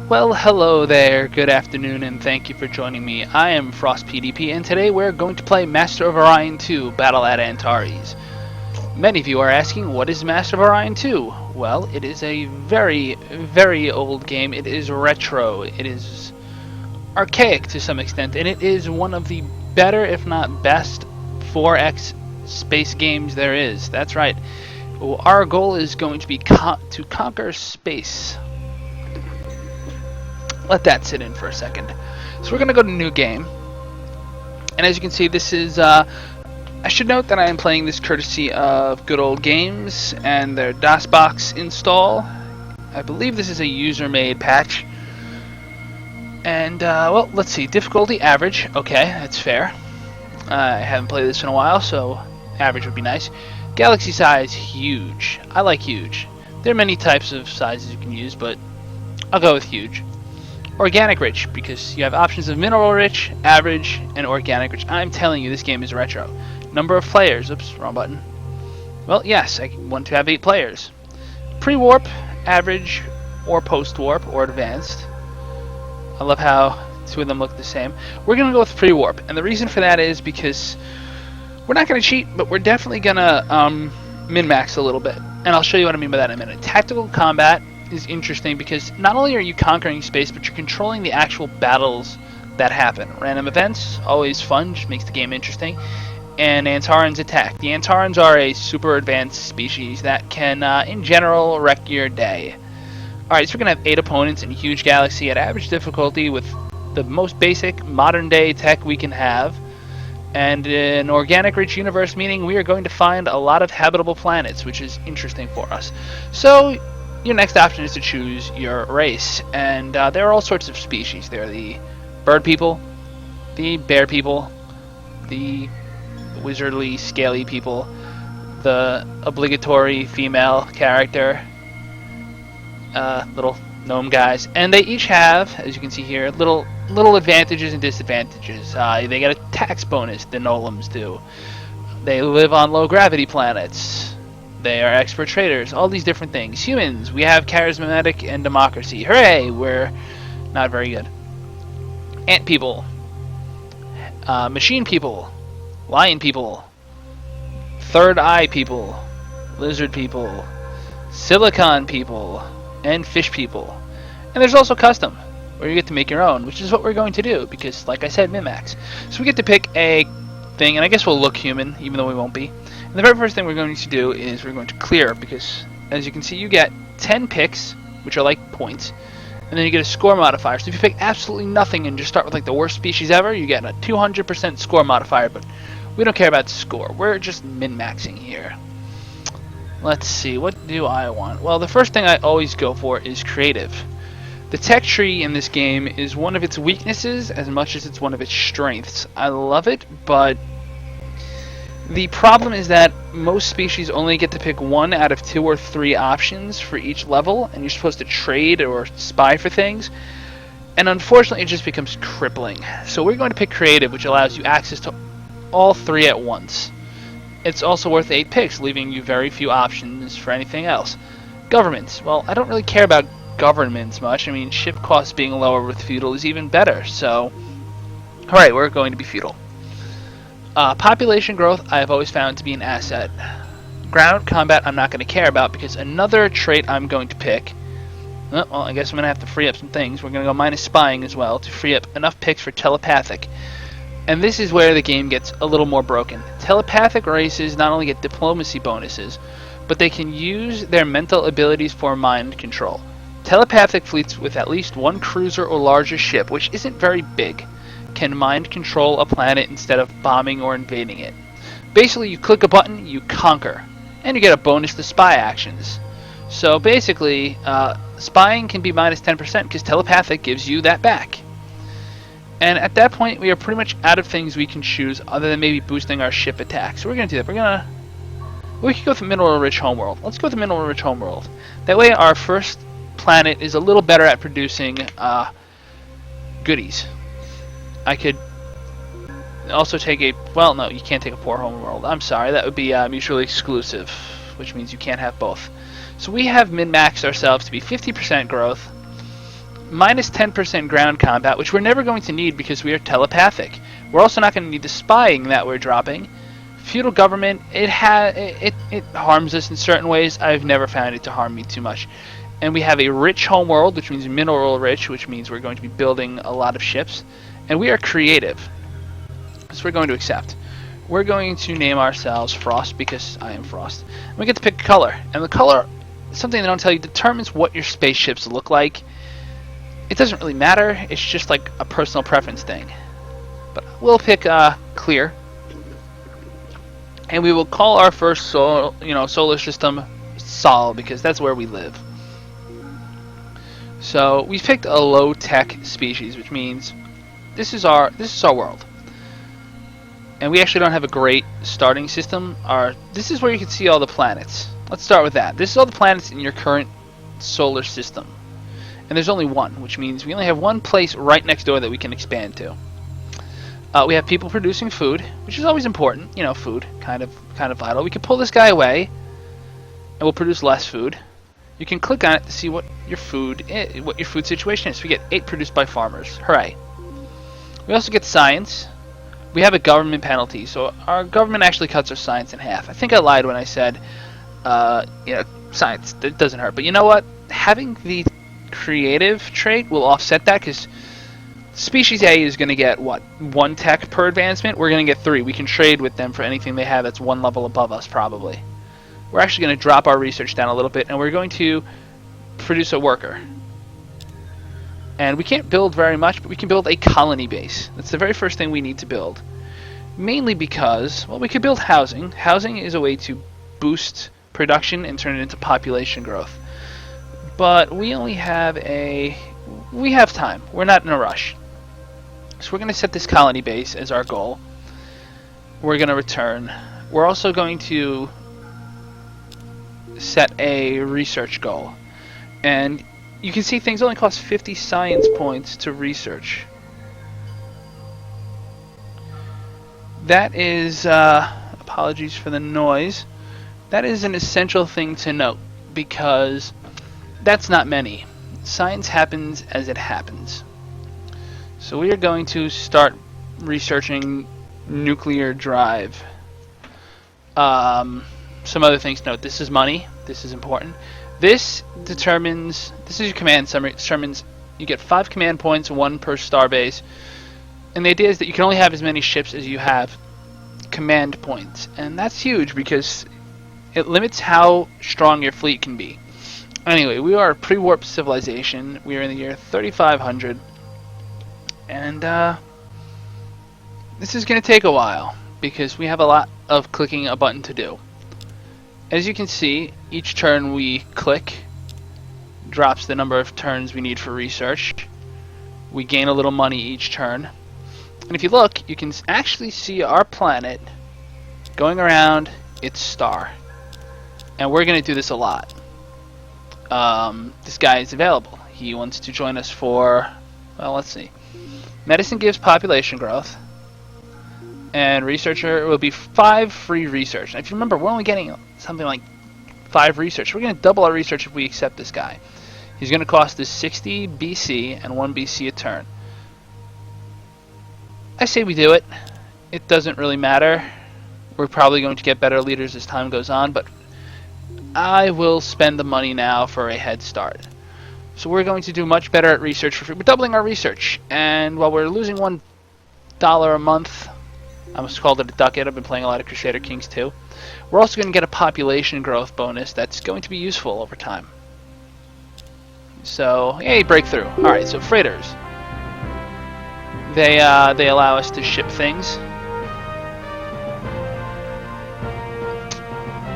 Well, hello there, good afternoon, and thank you for joining me. I am Frost PDP, and today we're going to play Master of Orion 2, Battle at Antares. Many of you are asking, what is Master of Orion 2? Well, it is a very old game. It is retro, it is archaic to some extent, and it is one of the better, if not best, 4X space games there is. That's right. Our goal is going to be to conquer space. Let that sit in for a second. So we're going to go to new game. And as you can see, this is, I should note that I am playing this courtesy of Good Old Games and their DOSBox install. I believe this is a user-made patch. And, well, let's see. Difficulty, average. Okay, that's fair. I haven't played this in a while, so average would be nice. Galaxy size, huge. I like huge. There are many types of sizes you can use, but I'll go with huge. Organic rich, because you have options of mineral rich, average, and organic rich. I'm telling you, this game is retro. Number of players. Oops, wrong button. Well, yes, I want to have 8 players. Pre-warp, average, or post-warp, or advanced. I love how 2 of them look the same. We're going to go with pre-warp, and the reason for that is because we're not going to cheat, but we're definitely going to min-max a little bit. And I'll show you what I mean by that in a minute. Tactical combat is interesting because not only are you conquering space, but you're controlling the actual battles that happen. Random events, always fun, just makes the game interesting. And Antarans attack. The Antarans are a super advanced species that can, in general, wreck your day. Alright, so we're going to have 8 opponents in a huge galaxy at average difficulty with the most basic modern day tech we can have. And an organic rich universe, meaning we are going to find a lot of habitable planets, which is interesting for us. So your next option is to choose your race, and there are all sorts of species. There are the bird people, the bear people, the wizardly, scaly people, the obligatory female character, little gnome guys, and they each have, as you can see here, little advantages and disadvantages. They get a tax bonus, the Nolums do. They live on low gravity planets. They are expert traders, all these different things. Humans, we have charismatic and democracy. Hooray, we're not very good. Ant people, machine people, lion people, third eye people, lizard people, silicon people, and fish people. And there's also custom, where you get to make your own, which is what we're going to do, because, like I said, min-max. So we get to pick a thing, and I guess we'll look human, even though we won't be. And the very first thing we're going to do is we're going to clear, because as you can see, you get 10 picks, which are like points, and then you get a score modifier. So if you pick absolutely nothing and just start with like the worst species ever, you get a 200% score modifier, but we don't care about score. We're just min-maxing here. Let's see, what do I want? Well, the first thing I always go for is creative. The tech tree in this game is one of its weaknesses as much as it's one of its strengths. I love it, but the problem is that most species only get to pick 1 out of 2 or 3 options for each level, and you're supposed to trade or spy for things. And unfortunately, it just becomes crippling. So we're going to pick creative, which allows you access to all 3 at once. It's also worth 8 picks, leaving you very few options for anything else. Governments. Well, I don't really care about governments much. I mean, ship costs being lower with feudal is even better. So, alright, we're going to be feudal. Population growth I have always found to be an asset. Ground combat I'm not going to care about because another trait I'm going to pick, well, I guess I'm going to have to free up some things. We're going to go minus spying as well to free up enough picks for telepathic. And this is where the game gets a little more broken. Telepathic races not only get diplomacy bonuses, but they can use their mental abilities for mind control. Telepathic fleets with at least 1 cruiser or larger ship, which isn't very big, can mind control a planet instead of bombing or invading it. Basically, you click a button, you conquer, and you get a bonus to spy actions. So basically, spying can be minus 10% because telepathic gives you that back. And at that point, we are pretty much out of things we can choose other than maybe boosting our ship attack. So we're going to do that. We can go with mineral-rich homeworld. Let's go with the mineral-rich homeworld. That way our first planet is a little better at producing goodies. I could also take a... Well, no, you can't take a poor homeworld. I'm sorry, that would be mutually exclusive, which means you can't have both. So we have min-maxed ourselves to be 50% growth, minus 10% ground combat, which we're never going to need because we are telepathic. We're also not going to need the spying that we're dropping. Feudal government, it harms us in certain ways. I've never found it to harm me too much. And we have a rich homeworld, which means mineral rich, which means we're going to be building a lot of ships. And we are creative, so we're going to accept. We're going to name ourselves Frost because I am Frost. And we get to pick a color, and the color, something they don't tell you, determines what your spaceships look like. It doesn't really matter. It's just like a personal preference thing. But we'll pick clear, and we will call our first solar system Sol because that's where we live. So we picked a low-tech species, which means this is our world. And we actually don't have a great starting system. This is where you can see all the planets. Let's start with that. This is all the planets in your current solar system. And there's only one, which means we only have one place right next door that we can expand to. We have people producing food, which is always important. You know, food, kind of vital. We can pull this guy away, and we'll produce less food. You can click on it to see what your food situation is. We get 8 produced by farmers. Hooray! We also get science. We have a government penalty, so our government actually cuts our science in half. I think I lied when I said, science it doesn't hurt. But you know what? Having the creative trait will offset that because species A is going to get what 1 tech per advancement. We're going to get 3. We can trade with them for anything they have that's 1 level above us, probably. We're actually going to drop our research down a little bit, and we're going to produce a worker. And we can't build very much, but we can build a colony base. That's the very first thing we need to build. Mainly because, well, we could build housing. Housing is a way to boost production and turn it into population growth. But we only have we have time. We're not in a rush. So we're going to set this colony base as our goal. We're going to return. We're also going to set a research goal. And you can see things only cost 50 science points to research. That is, apologies for the noise, that is an essential thing to note because that's not many. Science happens as it happens. So we are going to start researching nuclear drive. Some other things to note. This is money. This is important. This is your command summary. It determines you get 5 command points, 1 per star base. And the idea is that you can only have as many ships as you have command points. And that's huge because it limits how strong your fleet can be. Anyway, we are a pre-warp civilization. We are in the year 3500. And this is going to take a while because we have a lot of clicking a button to do. As you can see, each turn we click drops the number of turns we need for research. We gain a little money each turn. And if you look, you can actually see our planet going around its star. And we're going to do this a lot. This guy is available. He wants to join us for, well, let's see. Medicine gives population growth. And researcher will be 5 free research. And if you remember, we're only getting something like 5 research. We're going to double our research if we accept this guy. He's going to cost us 60 BC and 1 BC a turn. I say we do it. It doesn't really matter. We're probably going to get better leaders as time goes on, but I will spend the money now for a head start. So we're going to do much better at research for free. We're doubling our research, and while we're losing $1 a month, I almost called it a ducat. I've been playing a lot of Crusader Kings too. We're also going to get a population growth bonus that's going to be useful over time. So, yay, breakthrough. Alright, so freighters. They allow us to ship things.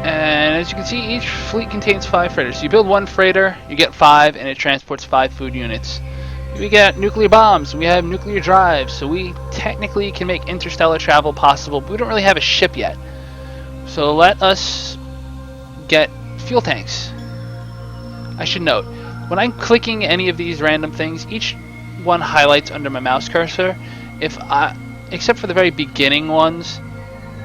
And as you can see, each fleet contains 5 freighters. So you build 1 freighter, you get 5, and it transports 5 food units. We get nuclear bombs, we have nuclear drives, so we technically can make interstellar travel possible, but we don't really have a ship yet. So let us get fuel tanks. I should note, when I'm clicking any of these random things, each one highlights under my mouse cursor. Except for the very beginning ones,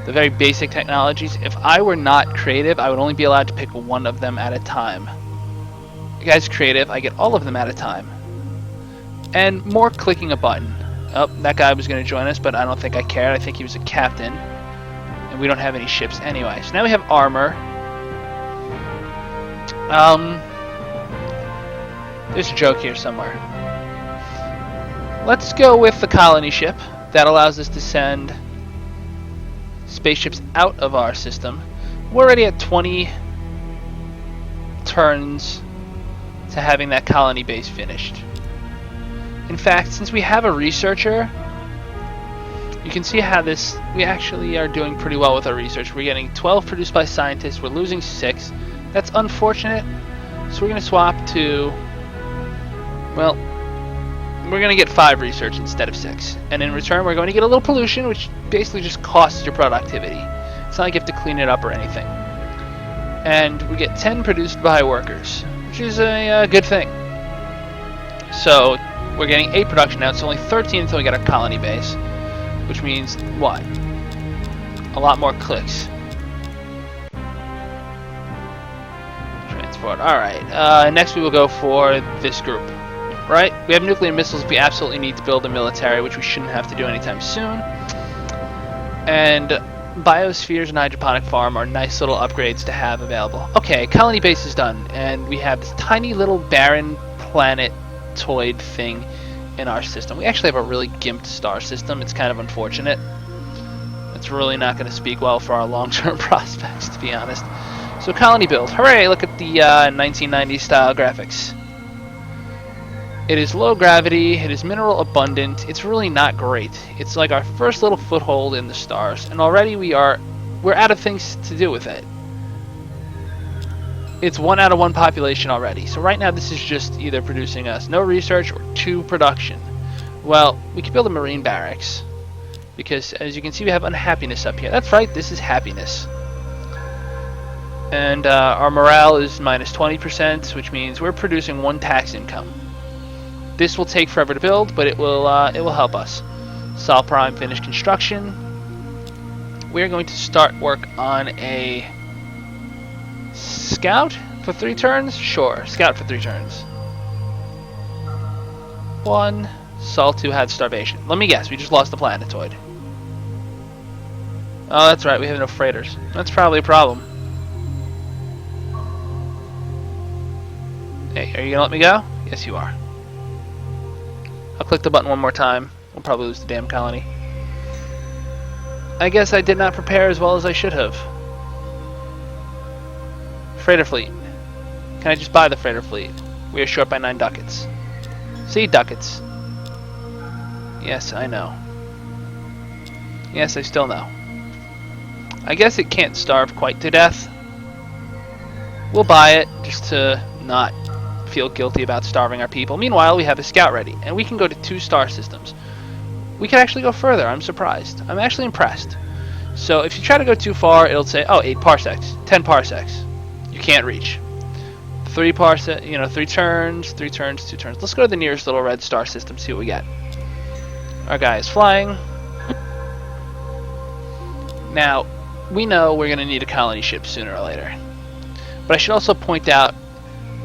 the very basic technologies, if I were not creative, I would only be allowed to pick 1 of them at a time. You guys creative, I get all of them at a time. and more clicking a button. Oh, that guy was going to join us, but I don't think I cared. I think he was a captain, and we don't have any ships anyway. So now we have armor. There's a joke here somewhere. Let's go with the colony ship. That allows us to send spaceships out of our system. We're already at 20 turns to having that colony base finished. In fact, since we have a researcher, you can see how we actually are doing pretty well with our research. We're getting 12 produced by scientists. We're losing 6. That's unfortunate. So we're going to swap to, well, we're going to get 5 research instead of 6. And in return, we're going to get a little pollution, which basically just costs your productivity. It's not like you have to clean it up or anything. And we get 10 produced by workers, which is a good thing. So we're getting 8 production now. It's only 13 until we get our colony base, which means what? A lot more clicks. Transport. Alright, next we will go for this group. Right? We have nuclear missiles if we absolutely need to build a military, which we shouldn't have to do anytime soon. And biospheres and hydroponic farm are nice little upgrades to have available. Okay, colony base is done, and we have this tiny little barren planetoid thing in our system. We actually have a really gimped star system. It's kind of unfortunate. It's really not going to speak well for our long-term prospects, to be honest. So colony build. Hooray, look at the 1990s style graphics. It is low gravity, it is mineral abundant, it's really not great. It's like our first little foothold in the stars, and already we're out of things to do with it. It's 1 out of 1 population already. So right now this is just either producing us no research or 2 production. Well, we could build a marine barracks, because as you can see we have unhappiness up here. That's right, this is happiness. And our morale is minus 20%, which means we're producing 1 tax income. This will take forever to build, but it will help us. Sol Prime finished construction. We're going to start work on a scout for 3 turns? Sure, scout for 3 turns. 1. Sol 2 had starvation. Let me guess, we just lost the planetoid. Oh, that's right, we have no freighters. That's probably a problem. Hey, are you gonna let me go? Yes, you are. I'll click the button one more time. We'll probably lose the damn colony. I guess I did not prepare as well as I should have. Freighter fleet. Can I just buy the freighter fleet? We are short by 9 ducats. See, ducats. Yes, I know. Yes, I still know. I guess it can't starve quite to death. We'll buy it just to not feel guilty about starving our people. Meanwhile, we have a scout ready, and we can go to 2 star systems. We can actually go further. I'm surprised. I'm actually impressed. So if you try to go too far, it'll say, oh, 8 parsecs, 10 parsecs. You can't reach. 3 parsecs, 3 turns, 3 turns, 2 turns. Let's go to the nearest little red star system, see what we get. Our guy is flying. Now, we know we're going to need a colony ship sooner or later. But I should also point out,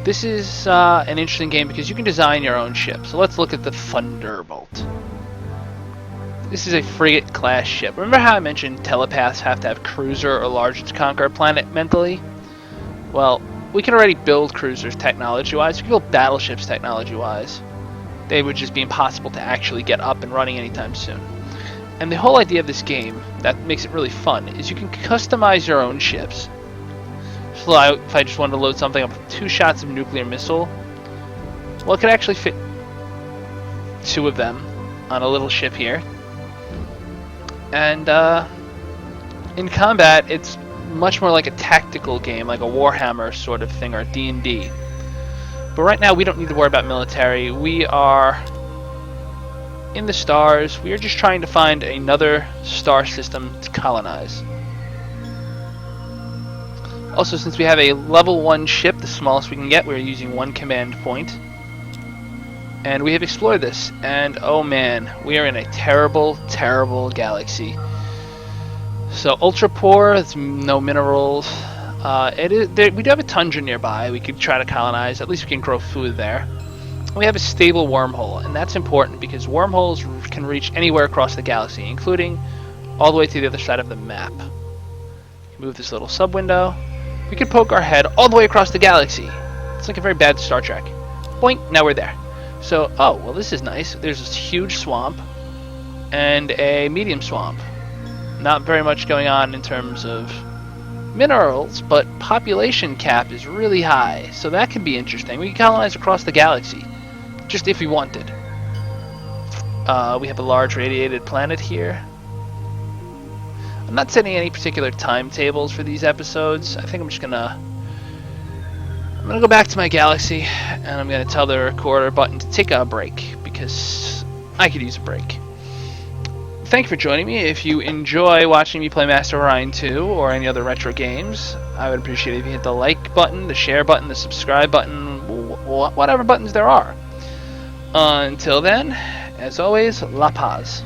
this is an interesting game because you can design your own ship. So let's look at the Thunderbolt. This is a frigate class ship. Remember how I mentioned telepaths have to have cruiser or larger to conquer a planet mentally? Well, we can already build cruisers technology-wise. We can build battleships technology-wise. They would just be impossible to actually get up and running anytime soon. And the whole idea of this game that makes it really fun is you can customize your own ships. So if I just wanted to load something up with 2 shots of nuclear missile, well, it could actually fit 2 of them on a little ship here. And in combat, it's much more like a tactical game, like a Warhammer sort of thing, or D&D. But right now, we don't need to worry about military. We are in the stars. We are just trying to find another star system to colonize. Also, since we have a level 1 ship, the smallest we can get, we're using 1 command point. And we have explored this, and oh man, we are in a terrible, terrible galaxy. So ultra poor, it's no minerals. We do have a tundra nearby we could try to colonize. At least we can grow food there. we have a stable wormhole, and that's important because wormholes can reach anywhere across the galaxy, including all the way to the other side of the map. Move this little sub window. We could poke our head all the way across the galaxy. It's like a very bad Star Trek. Boink, now we're there. So, oh, well, this is nice. There's this huge swamp and a medium swamp. Not very much going on in terms of minerals, but population cap is really high, so that could be interesting. We can colonize across the galaxy, just if we wanted. We have a large radiated planet here. I'm not setting any particular timetables for these episodes. I think I'm gonna go back to my galaxy, and I'm gonna tell the recorder button to take a break because I could use a break. Thank you for joining me. If you enjoy watching me play Master of Orion 2 or any other retro games, I would appreciate it if you hit the like button, the share button, the subscribe button, whatever buttons there are. Until then, as always, La Paz.